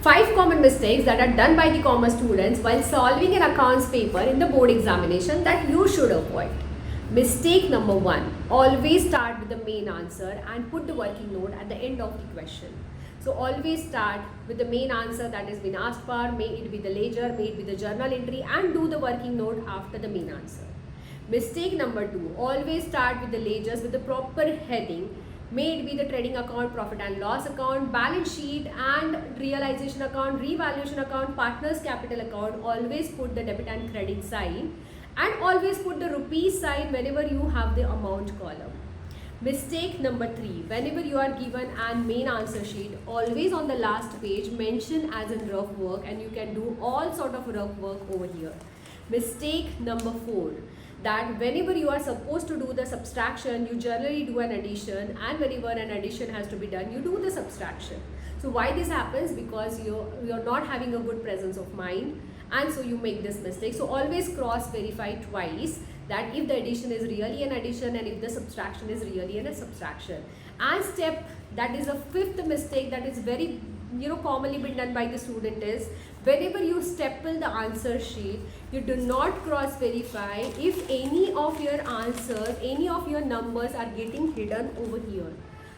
5 common mistakes that are done by the commerce students while solving an accounts paper in the board examination that you should avoid. Mistake number 1. Always start with the main answer and put the working note at the end of the question. So always start with the main answer that has been asked for, may it be the ledger, may it be the journal entry, and do the working note after the main answer. Mistake number 2. Always start with the ledgers with the proper heading. May it be the trading account, profit and loss account, balance sheet and realization account, revaluation account, partners capital account. Always put the debit and credit sign and always put the rupees sign whenever you have the amount column. Mistake number 3. Whenever you are given an main answer sheet, always on the last page mention as in rough work, and you can do all sort of rough work over here. Mistake number 4. That whenever you are supposed to do the subtraction, you generally do an addition, and whenever an addition has to be done, you do the subtraction. So why this happens? Because you're not having a good presence of mind, and so you make this mistake. So always cross verify twice that if the addition is really an addition and if the subtraction is really a subtraction. And step, that is a 5th mistake that is very commonly been done by the student, is whenever you staple the answer sheet, you do not cross verify if any of your answers, any of your numbers are getting hidden over here.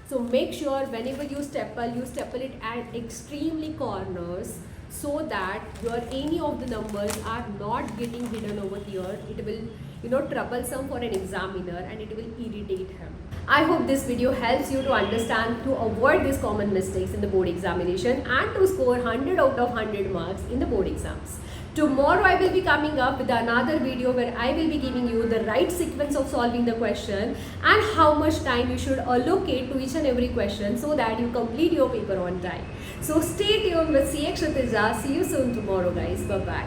So make sure whenever you staple it at extremely corners, so that your any of the numbers are not getting hidden over here. It will troublesome for an examiner and it will irritate him. I hope this video helps you to understand to avoid these common mistakes in the board examination and to score 100 out of 100 marks in the board exams. Tomorrow I will be coming up with another video where I will be giving you the right sequence of solving the question and how much time you should allocate to each and every question so that you complete your paper on time. So stay tuned with CX Kshitija. See you soon tomorrow, guys. Bye-bye.